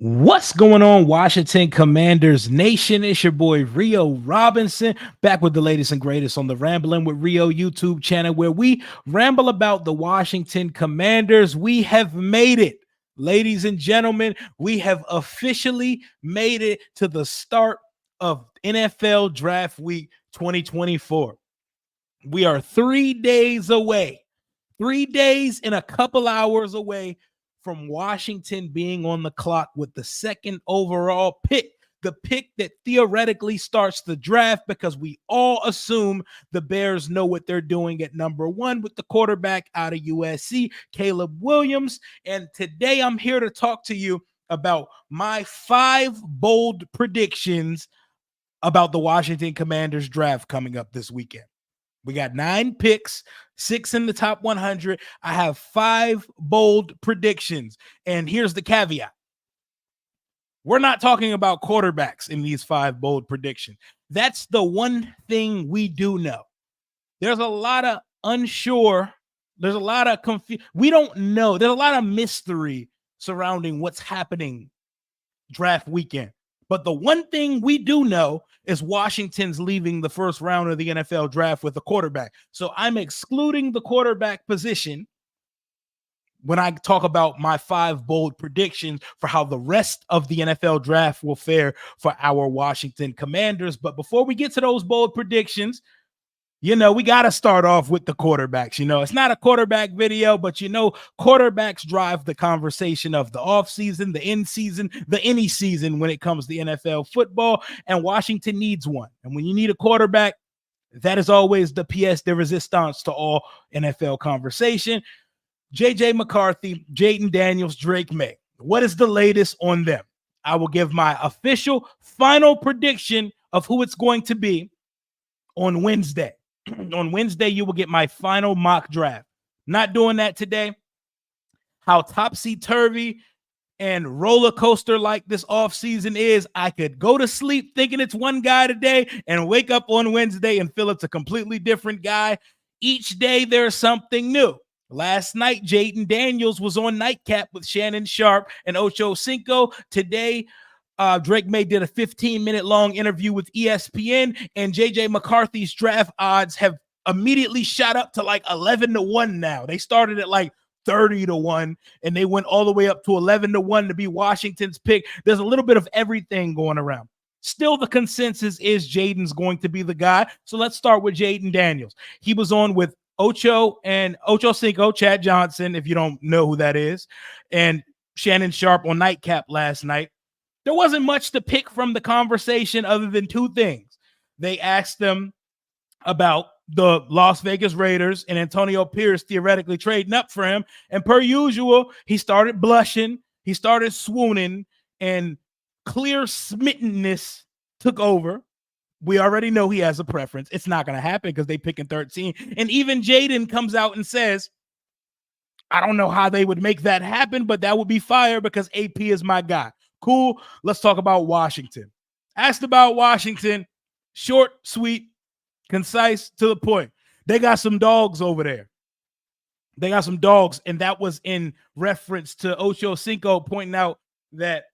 What's going on, Washington Commanders Nation? It's your boy Rio Robinson back with the latest and greatest on the Rambling with Rio YouTube channel, where we ramble about the Washington Commanders. We have made it, ladies and gentlemen. We have officially made it to the start of NFL Draft Week 2024. We are 3 days away, 3 days and a couple hours away from Washington being on the clock with the second overall pick, the pick that theoretically starts the draft, because we all assume the Bears know what they're doing at number one with the quarterback out of USC, Caleb Williams. And today I'm here to talk to you about my 5 bold predictions about the Washington Commanders draft coming up this weekend. We got 9 picks, 6 in the top 100. I have 5 bold predictions. And here's the caveat. We're not talking about quarterbacks in these 5 bold predictions. That's the one thing we do know. There's a lot of unsure. There's a lot of confusion. We don't know. There's a lot of mystery surrounding what's happening draft weekend. But the one thing we do know is Washington's leaving the first round of the NFL draft with a quarterback. So I'm excluding the quarterback position when I talk about my 5 bold predictions for how the rest of the NFL draft will fare for our Washington Commanders. But before we get to those bold predictions, we got to start off with the quarterbacks. It's not a quarterback video, but quarterbacks drive the conversation of the offseason, the in season, the any season when it comes to NFL football, and Washington needs one. And when you need a quarterback, that is always the pièce de resistance to all NFL conversation. J.J. McCarthy, Jayden Daniels, Drake May. What is the latest on them? I will give my official final prediction of who it's going to be on Wednesday. On Wednesday, you will get my final mock draft. Not doing that today. How topsy-turvy and roller coaster like this offseason is, I could go to sleep thinking it's one guy today and wake up on Wednesday and feel it's a completely different guy. Each day, there's something new. Last night, Jayden Daniels was on Nightcap with Shannon Sharpe and Ocho Cinco. Today, Drake May did a 15-minute long interview with ESPN, and J.J. McCarthy's draft odds have immediately shot up to like 11-1 now. They started at like 30-1, and they went all the way up to 11-1 to be Washington's pick. There's a little bit of everything going around. Still, the consensus is Jayden's going to be the guy. So let's start with Jayden Daniels. He was on with Ocho Cinco, Chad Johnson, if you don't know who that is, and Shannon Sharpe on Nightcap last night. There wasn't much to pick from the conversation other than 2 things. They asked them about the Las Vegas Raiders and Antonio Pierce theoretically trading up for him. And per usual, he started blushing, he started swooning, and clear smittenness took over. We already know he has a preference. It's not going to happen because they pick in 13. And even Jayden comes out and says, I don't know how they would make that happen, but that would be fire because AP is my guy. Cool. Let's talk about Washington. Asked about Washington. Short, sweet, concise, to the point. They got some dogs over there. They got some dogs, and that was in reference to Ocho Cinco pointing out that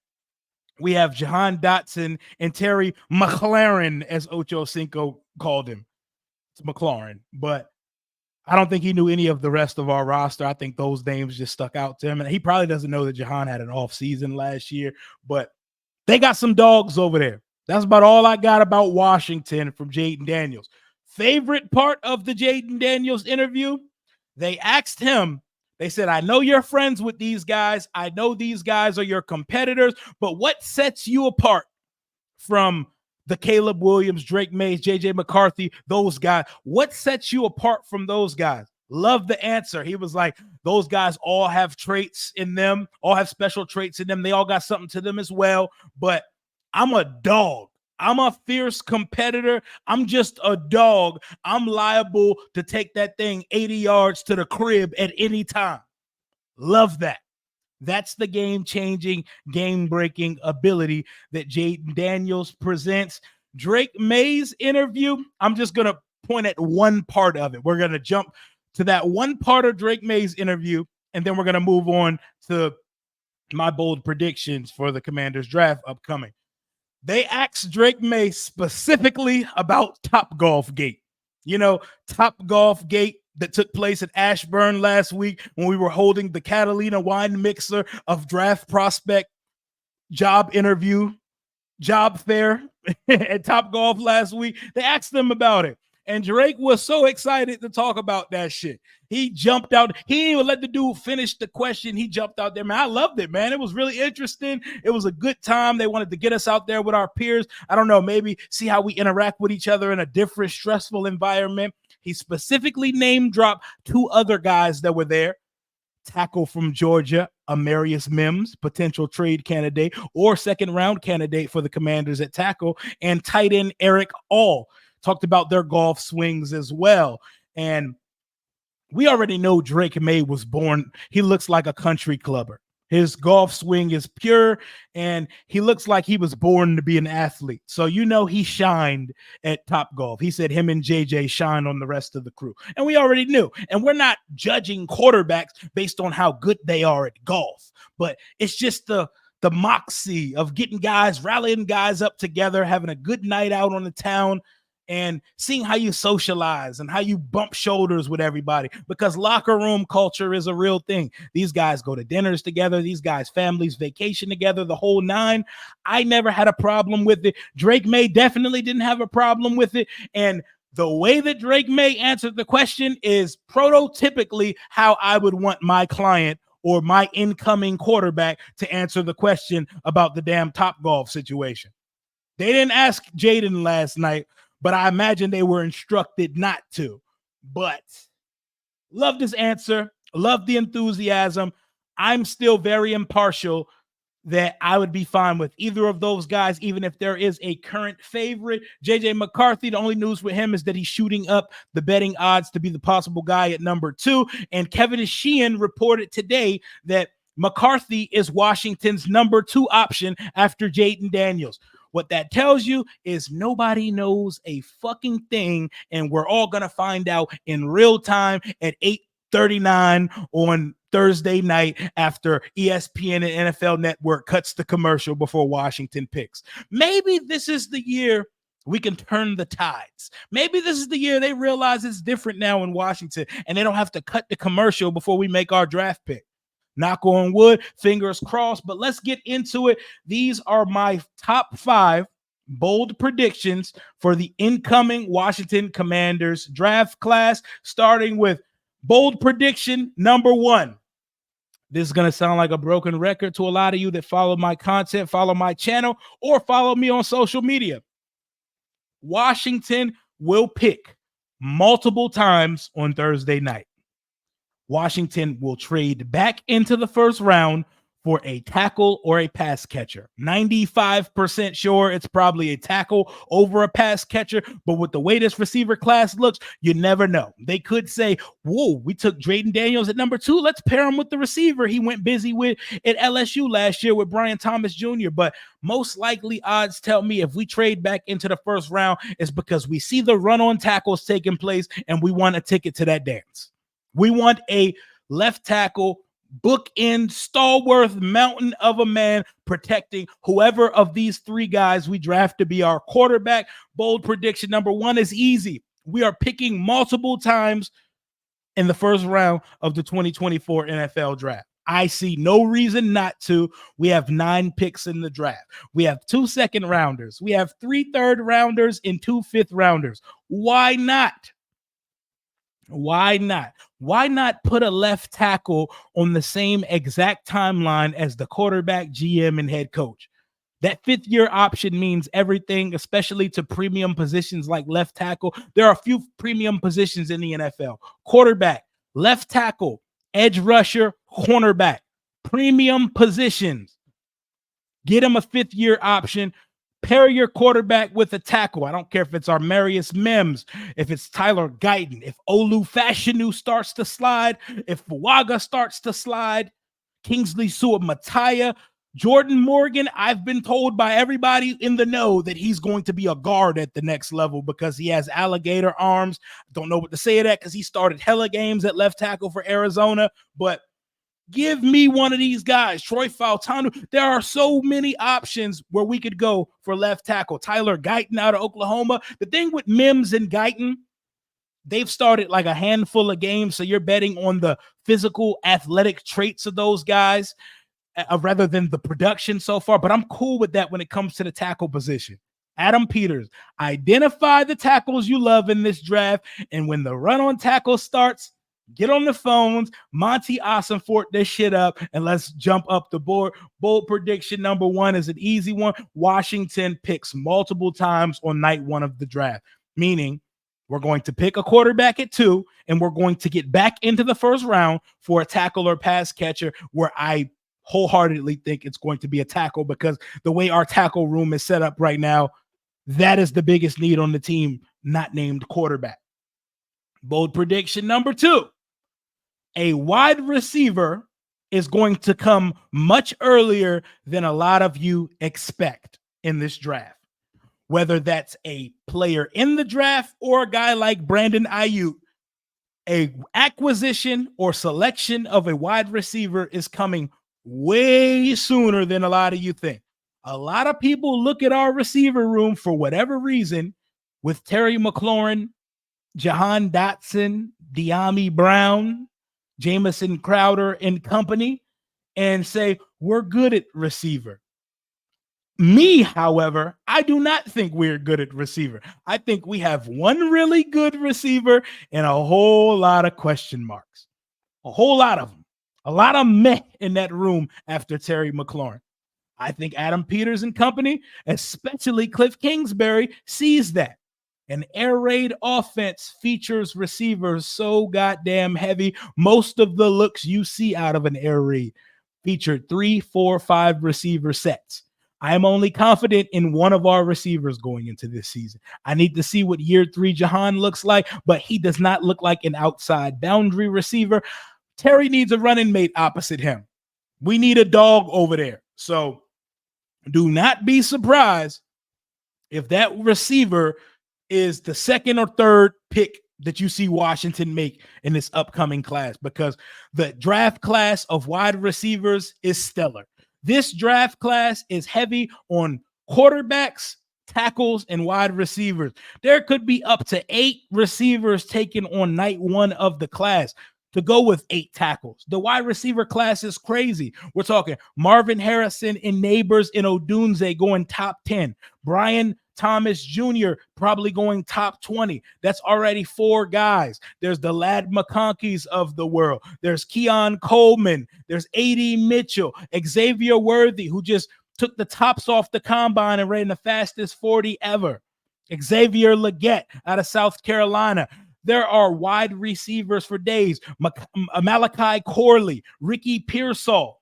we have Jahan Dotson and Terry McLaurin, as Ocho Cinco called him. It's McLaurin, but I don't think he knew any of the rest of our roster. I think those names just stuck out to him. And he probably doesn't know that Jahan had an off season last year, but they got some dogs over there. That's about all I got about Washington from Jayden Daniels. Favorite part of the Jayden Daniels interview? They asked him, they said, I know you're friends with these guys. I know these guys are your competitors, but what sets you apart from the Caleb Williams, Drake Mays, J.J. McCarthy, those guys? What sets you apart from those guys? Love the answer. He was like, those guys all have traits in them, all have special traits in them. They all got something to them as well, but I'm a dog. I'm a fierce competitor. I'm just a dog. I'm liable to take that thing 80 yards to the crib at any time. Love that. That's the game-changing, game-breaking ability that Jayden Daniels presents. Drake May's interview, I'm just going to point at one part of it. We're going to jump to that one part of Drake May's interview, and then we're going to move on to my bold predictions for the Commanders draft upcoming. They asked Drake May specifically about Top Golf Gate. Top Golf Gate that took place at Ashburn last week when we were holding the Catalina wine mixer of draft prospect job interview, job fair at Top Golf last week. They asked them about it. And Drake was so excited to talk about that shit. He jumped out. He didn't even let the dude finish the question. He jumped out there, man. I loved it, man. It was really interesting. It was a good time. They wanted to get us out there with our peers. I don't know, maybe see how we interact with each other in a different, stressful environment. He specifically name dropped two other guys that were there. Tackle from Georgia, Amarius Mims, potential trade candidate or second round candidate for the Commanders at tackle, and tight end Eric All. Talked about their golf swings as well. And we already know Drake May was born. He looks like a country clubber. His golf swing is pure, and he looks like he was born to be an athlete. So he shined at Top Golf. He said him and JJ shine on the rest of the crew. And we already knew. And we're not judging quarterbacks based on how good they are at golf. But it's just the moxie of getting guys, rallying guys up together, having a good night out on the town, and seeing how you socialize and how you bump shoulders with everybody, because locker room culture is a real thing. These guys go to dinners together. These guys' families vacation together, the whole nine. I never had a problem with it. Drake May definitely didn't have a problem with it. And the way that Drake May answered the question is prototypically how I would want my client or my incoming quarterback to answer the question about the damn Top Golf situation. They didn't ask Jaden last night, but I imagine they were instructed not to. But loved his answer, loved the enthusiasm. I'm still very impartial that I would be fine with either of those guys, even if there is a current favorite. JJ McCarthy, the only news with him is that he's shooting up the betting odds to be the possible guy at number 2. And Kevin Sheehan reported today that McCarthy is Washington's number 2 option after Jaden Daniels. What that tells you is nobody knows a fucking thing, and we're all going to find out in real time at 8:39 on Thursday night after ESPN and NFL Network cuts the commercial before Washington picks. Maybe this is the year we can turn the tides. Maybe this is the year they realize it's different now in Washington, and they don't have to cut the commercial before we make our draft pick. Knock on wood, fingers crossed, but let's get into it. These are my top 5 bold predictions for the incoming Washington Commanders draft class, starting with bold prediction number 1. This is going to sound like a broken record to a lot of you that follow my content, follow my channel, or follow me on social media. Washington will pick multiple times on Thursday night. Washington will trade back into the first round for a tackle or a pass catcher. 95% sure it's probably a tackle over a pass catcher, but with the way this receiver class looks, you never know. They could say, whoa, we took Jaden Daniels at number 2. Let's pair him with the receiver he went busy with at LSU last year with Brian Thomas Jr. But most likely odds tell me if we trade back into the first round, it's because we see the run on tackles taking place and we want a ticket to that dance. We want a left tackle, bookend, stalwart mountain of a man protecting whoever of these 3 guys we draft to be our quarterback. Bold prediction number 1 is easy. We are picking multiple times in the first round of the 2024 NFL draft. I see no reason not to. We have 9 picks in the draft. We have 2 second rounders. We have 3 third rounders and 2 fifth rounders. Why not? Why not? Why not put a left tackle on the same exact timeline as the quarterback, GM, and head coach? That 5th-year option means everything, especially to premium positions like left tackle. There are a few premium positions in the NFL. Quarterback, left tackle, edge rusher, cornerback. Premium positions. Get him a 5th-year option. Pair your quarterback with a tackle. I don't care if it's Amarius Mims, if it's Tyler Guyton, if Olu Fashanu starts to slide, if Fuaga starts to slide, Kingsley Suamataia, Jordan Morgan. I've been told by everybody in the know that he's going to be a guard at the next level because he has alligator arms. Don't know what to say to that because he started hella games at left tackle for Arizona, but Give me one of these guys, Troy Fautanu. There are so many options where we could go for left tackle. Tyler Guyton out of Oklahoma. The thing with Mims and Guyton, they've started like a handful of games, so you're betting on the physical, athletic traits of those guys rather than the production so far. But I'm cool with that when it comes to the tackle position. Adam Peters, identify the tackles you love in this draft, and when the run on tackle starts, get on the phones, Monty Ossenfort this shit up, and let's jump up the board. Bold prediction number 1 is an easy one. Washington picks multiple times on night 1 of the draft, meaning we're going to pick a quarterback at 2, and we're going to get back into the first round for a tackle or pass catcher, where I wholeheartedly think it's going to be a tackle, because the way our tackle room is set up right now, that is the biggest need on the team, not named quarterback. Bold prediction number 2. A wide receiver is going to come much earlier than a lot of you expect in this draft. Whether that's a player in the draft or a guy like Brandon Aiyuk, a acquisition or selection of a wide receiver is coming way sooner than a lot of you think. A lot of people look at our receiver room for whatever reason with Terry McLaurin, Jahan Dotson, De'Ami Brown, Jamison Crowder and company, and say, we're good at receiver. Me, however, I do not think we're good at receiver. I think we have one really good receiver and a whole lot of question marks. A whole lot of them. A lot of meh in that room after Terry McLaurin. I think Adam Peters and company, especially Cliff Kingsbury, sees that. An air raid offense features receivers so goddamn heavy. Most of the looks you see out of an air raid featured 3, 4, 5 receiver sets. I am only confident in one of our receivers going into this season. I need to see what year 3 Jahan looks like, but he does not look like an outside boundary receiver. Terry needs a running mate opposite him. We need a dog over there. So do not be surprised if that receiver is the second or third pick that you see Washington make in this upcoming class, because the draft class of wide receivers is stellar. This draft class is heavy on quarterbacks, tackles, and wide receivers. There could be up to 8 receivers taken on night 1 of the class to go with 8 tackles. The wide receiver class is crazy. We're talking Marvin Harrison and Neighbors and Odunze going top 10. Brian Thomas Jr. probably going top 20. That's already 4 guys. There's the Lad McConkeys of the world. There's Keon Coleman. There's A.D. Mitchell, Xavier Worthy, who just took the tops off the combine and ran the fastest 40 ever. Xavier Legette out of South Carolina. There are wide receivers for days. Malachi Corley, Ricky Pearsall.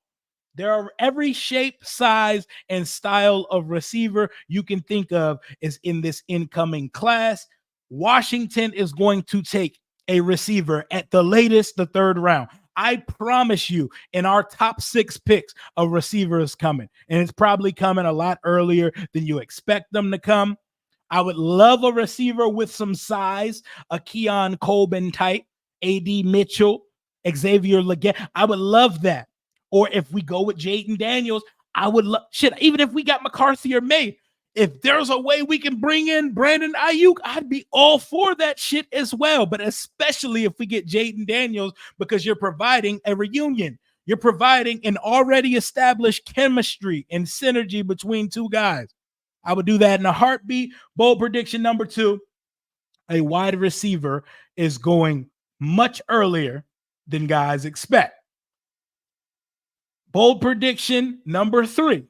There are every shape, size, and style of receiver you can think of is in this incoming class. Washington is going to take a receiver at the latest, the 3rd round. I promise you, in our top 6 picks, a receiver is coming. And it's probably coming a lot earlier than you expect them to come. I would love a receiver with some size, a Keon Coleman type, A.D. Mitchell, Xavier Legette. I would love that. Or if we go with Jaden Daniels, I would love shit. Even if we got McCarthy or May, if there's a way we can bring in Brandon Aiyuk, I'd be all for that shit as well. But especially if we get Jaden Daniels, because you're providing a reunion. You're providing an already established chemistry and synergy between 2 guys. I would do that in a heartbeat. Bold prediction number 2, a wide receiver is going much earlier than guys expect. Bold prediction number 3,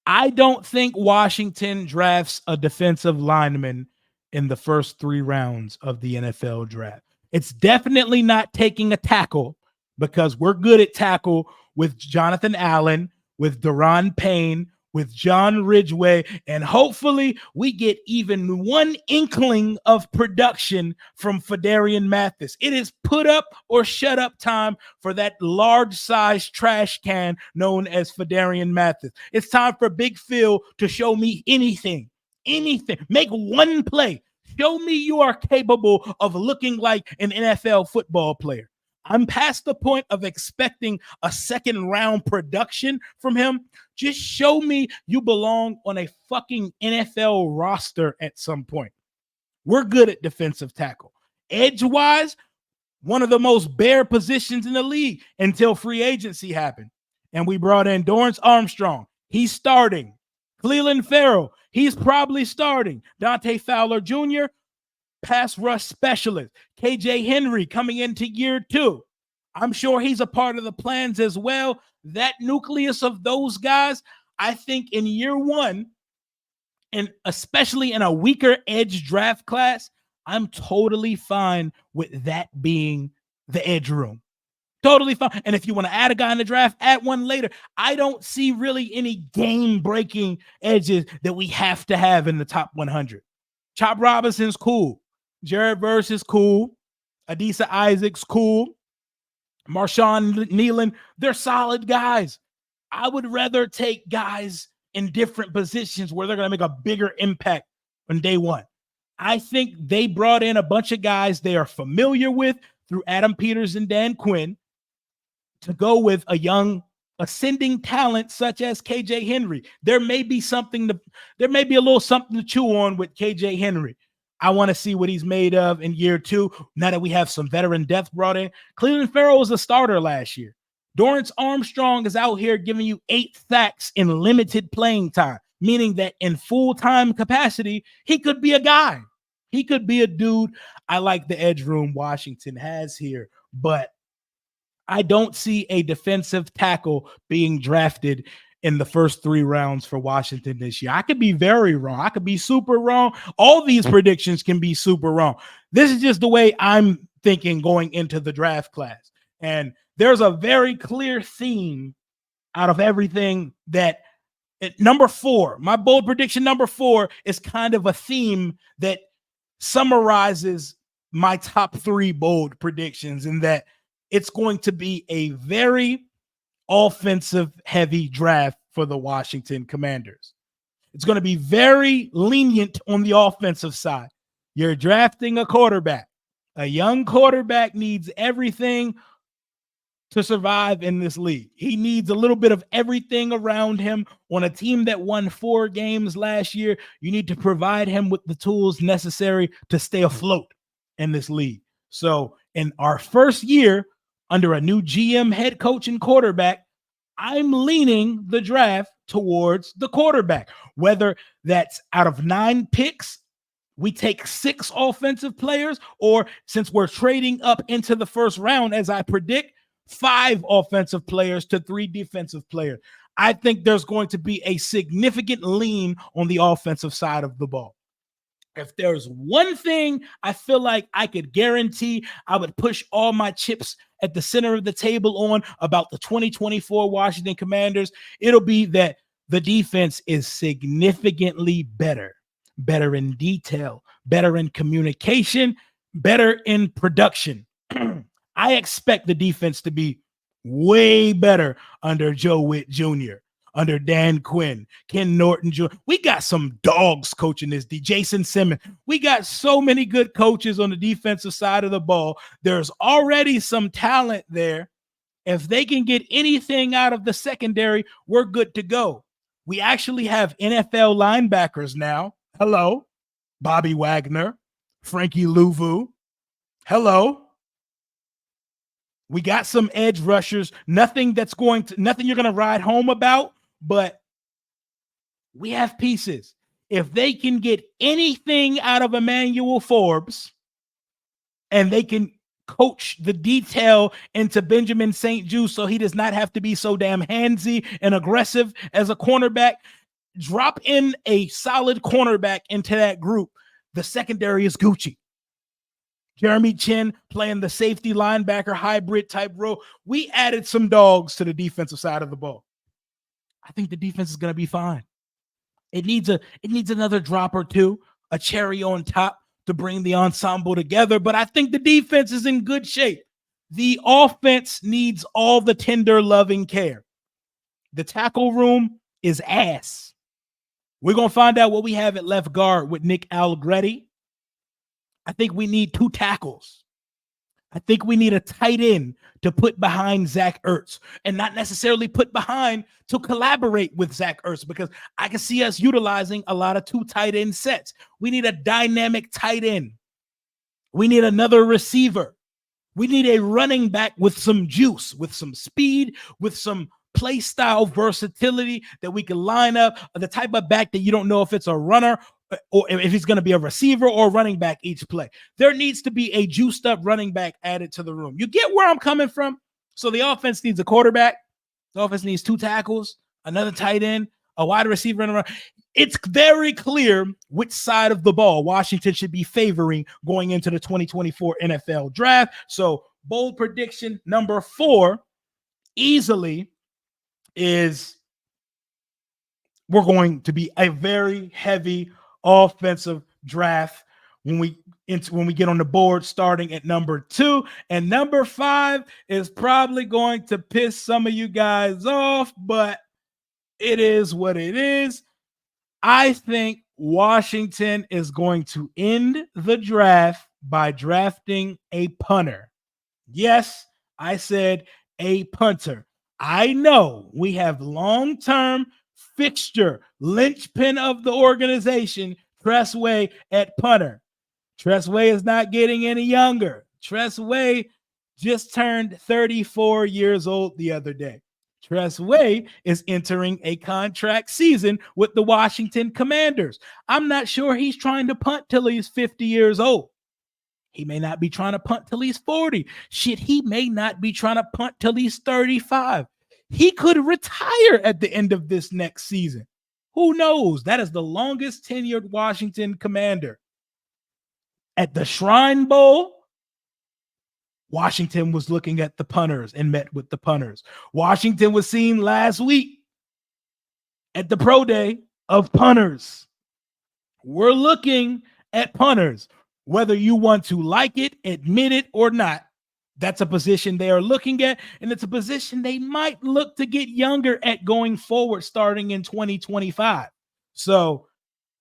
I don't think Washington drafts a defensive lineman in the first 3 rounds of the NFL draft. It's definitely not taking a tackle, because we're good at tackle with Jonathan Allen, with Daron Payne, with John Ridgeway, and hopefully we get even one inkling of production from Phidarian Mathis. It is put up or shut up time for that large size trash can known as Phidarian Mathis. It's time for Big Phil to show me anything. Make one play. Show me you are capable of looking like an NFL football player. I'm past the point of expecting a second round production from him. Just show me you belong on a fucking NFL roster at some point. We're good at defensive tackle. Edge wise, one of the most bare positions in the league until free agency happened. And we brought in Dorrance Armstrong. He's starting. Clelin Ferrell, he's probably starting. Dante Fowler Jr., pass rush specialist. KJ Henry coming into year 2. I'm sure he's a part of the plans as well. That nucleus of those guys, I think in year 1, and especially in a weaker edge draft class, I'm totally fine with that being the edge room. Totally fine. And if you want to add a guy in the draft, add one later. I don't see really any game-breaking edges that we have to have in the top 100. Chop Robinson's cool. Jared Verse is cool. Adisa Isaac's cool. Marshawn Nealon, they're solid guys. I would rather take guys in different positions where they're going to make a bigger impact on day one. I think they brought in a bunch of guys they are familiar with through Adam Peters and Dan Quinn to go with a young ascending talent such as KJ Henry. There may be a little something to chew on with KJ Henry. I want to see what he's made of in year 2. Now that we have some veteran depth brought in, Clelin Ferrell was a starter last year. Dorrance Armstrong is out here giving you 8 sacks in limited playing time, meaning that in full-time capacity, he could be a guy. He could be a dude. I like the edge room Washington has here, but I don't see a defensive tackle being drafted in the first 3 rounds for Washington this year. I could be very wrong. I could be super wrong. All these predictions can be super wrong. This is just the way I'm thinking going into the draft class. And there's a very clear theme out of everything that number 4, my bold prediction number 4 is kind of a theme that summarizes my top 3 bold predictions, in that it's going to be a very offensive heavy draft for the Washington Commanders. It's going to be very lenient on the offensive side. You're drafting a quarterback. A young quarterback needs everything to survive in this league. He needs a little bit of everything around him. On a team that won 4 games last year, you need to provide him with the tools necessary to stay afloat in this league. So in our first year under a new GM, head coach, and quarterback, I'm leaning the draft towards the quarterback. Whether that's out of 9 picks, we take 6 offensive players, or since we're trading up into the first round, as I predict, 5 offensive players to 3 defensive players. I think there's going to be a significant lean on the offensive side of the ball. If there's one thing I feel like I could guarantee I would push all my chips at the center of the table on about the 2024 Washington Commanders, it'll be that the defense is significantly better in detail, better in communication, better in production. I expect the defense to be way better under Joe Witt Jr., under Dan Quinn, Ken Norton Jr. We got some dogs coaching this. Jason Simmons. We got so many good coaches on the defensive side of the ball. There's already some talent there. If they can get anything out of the secondary, we're good to go. We actually have NFL linebackers now. Hello, Bobby Wagner, Frankie Louvu. Hello. We got some edge rushers. Nothing you're going to ride home about, but we have pieces. If they can get anything out of Emmanuel Forbes, and they can coach the detail into Benjamin St-Juste so he does not have to be so damn handsy and aggressive as a cornerback, drop in a solid cornerback into that group, the secondary is Gucci. Jeremy Chin playing the safety linebacker hybrid type role. We added some dogs to the defensive side of the ball. I think the defense is going to be fine. It needs another drop or two, a cherry on top to bring the ensemble together, but I think the defense is in good shape. The offense needs all the tender loving care. The tackle room is ass. We're going to find out what we have at left guard with Nick Allegretti. I think we need 2 tackles. I think we need a tight end to put behind Zach Ertz and not necessarily put behind to collaborate with Zach Ertz, because I can see us utilizing a lot of 2 tight end sets. We need a dynamic tight end. We need another receiver. We need a running back with some juice, with some speed, with some play style versatility that we can line up, the type of back that you don't know if it's a runner or if he's going to be a receiver or running back each play. There needs to be a juiced up running back added to the room. You get where I'm coming from? So the offense needs a quarterback. The offense needs 2 tackles, another tight end, a wide receiver, and a runner. It's very clear which side of the ball Washington should be favoring going into the 2024 NFL draft. So bold prediction number 4 easily is we're going to be a very heavy offensive draft when we get on the board, starting at number 2. And number 5 is probably going to piss some of you guys off, but it is what it is. I think Washington is going to end the draft by drafting a punter. Yes, I said a punter. I know we have long-term fixture, linchpin of the organization, Tress Way at punter. Tress Way is not getting any younger. Tress Way just turned 34 years old the other day. Tress Way is entering a contract season with the Washington Commanders. I'm not sure he's trying to punt till he's 50 years old. He may not be trying to punt till he's 40. Shit, he may not be trying to punt till he's 35. He could retire at the end of this next season. Who knows? That is the longest tenured Washington Commander. At the Shrine Bowl, Washington was looking at the punters and met with the punters. Washington was seen last week at the pro day of punters. We're looking at punters. Whether you want to like it, admit it, or not, that's a position they are looking at, and it's a position they might look to get younger at going forward starting in 2025. So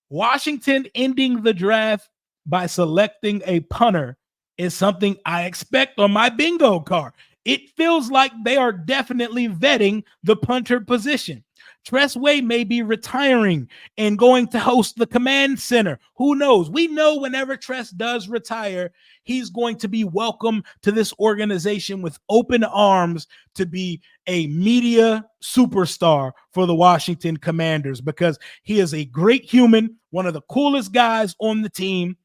Washington ending the draft by selecting a punter is something I expect on my bingo card. It feels like they are definitely vetting the punter position. Tress Way may be retiring and going to host the command center. Who knows? We know whenever Tress does retire, he's going to be welcome to this organization with open arms to be a media superstar for the Washington Commanders, because he is a great human, one of the coolest guys on the team,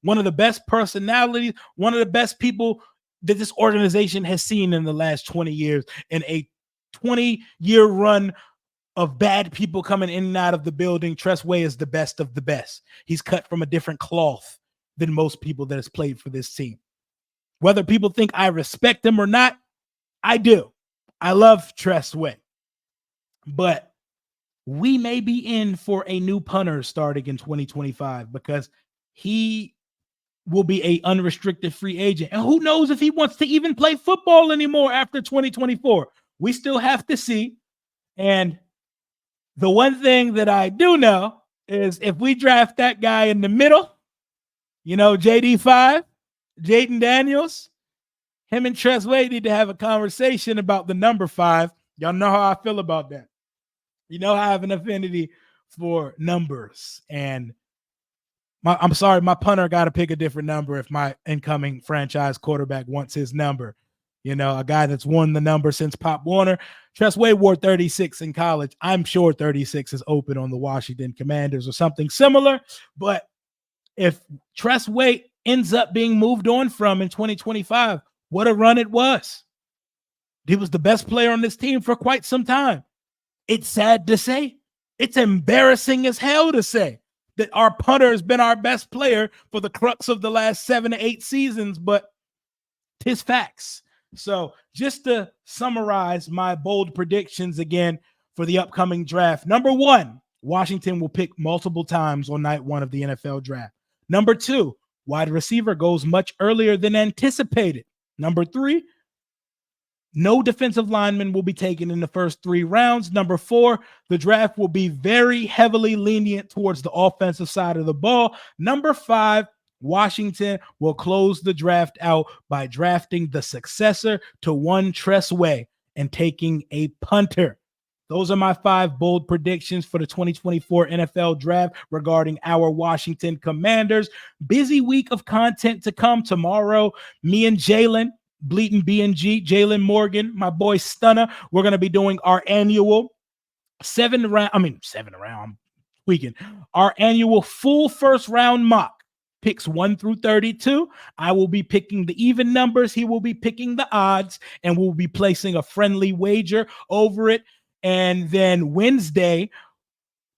one of the best personalities, one of the best people that this organization has seen in the last 20 years, in a 20-year run of bad people coming in and out of the building. Tress Way is the best of the best. He's cut from a different cloth than most people that has played for this team. Whether people think I respect him or not, I do. I love Tress Way. But we may be in for a new punter starting in 2025, because he will be an unrestricted free agent. And who knows if he wants to even play football anymore after 2024. We still have to see. And the one thing that I do know is if we draft that guy in the middle, JD5, Jaden Daniels, him and Tress Way need to have a conversation about the number 5. Y'all know how I feel about that. You know, I have an affinity for numbers. And I'm sorry, my punter got to pick a different number if my incoming franchise quarterback wants his number. A guy that's won the number since Pop Warner. Tress Way wore 36 in college. I'm sure 36 is open on the Washington Commanders or something similar. But if Tress Way ends up being moved on from in 2025, what a run it was. He was the best player on this team for quite some time. It's sad to say. It's embarrassing as hell to say that our punter has been our best player for the crux of the last 7 to 8 seasons, but 'tis facts. So just to summarize my bold predictions again for the upcoming draft. Number 1, Washington will pick multiple times on night 1 of the NFL draft. Number 2, wide receiver goes much earlier than anticipated. Number 3, no defensive lineman will be taken in the first 3 rounds. Number 4, the draft will be very heavily lenient towards the offensive side of the ball. Number 5, Washington will close the draft out by drafting the successor to one Tress Way and taking a punter. Those are my 5 bold predictions for the 2024 NFL draft regarding our Washington Commanders. Busy week of content to come tomorrow. Me and Jalen, Bleating BNG, Jalen Morgan, my boy Stunner, we're going to be doing our annual 7 round weekend, our annual full first round mock. Picks 1 through 32. I will be picking the even numbers. He will be picking the odds, and we'll be placing a friendly wager over it. And then Wednesday,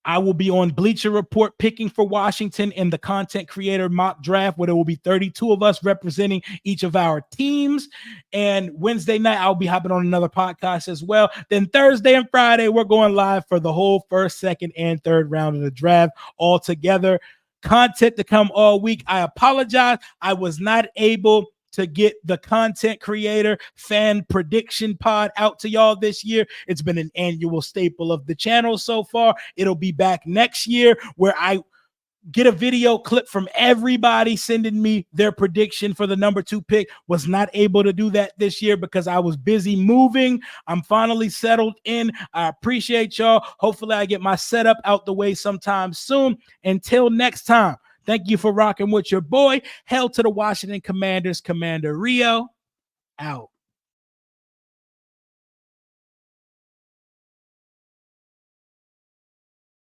I will be on Bleacher Report picking for Washington in the content creator mock draft, where there will be 32 of us representing each of our teams. And Wednesday night, I'll be hopping on another podcast as well. Then Thursday and Friday, we're going live for the whole first, second, and third round of the draft all together. Content to come all week. I apologize. I was not able to get the content creator fan prediction pod out to y'all this year. It's been an annual staple of the channel so far. It'll be back next year, where I get a video clip from everybody sending me their prediction for the number 2 pick. Was not able to do that this year because I was busy moving. I'm finally settled in. I appreciate y'all. Hopefully I get my setup out the way sometime soon. Until next time, thank you for rocking with your boy. Hail to the Washington Commanders. Commander Rio out.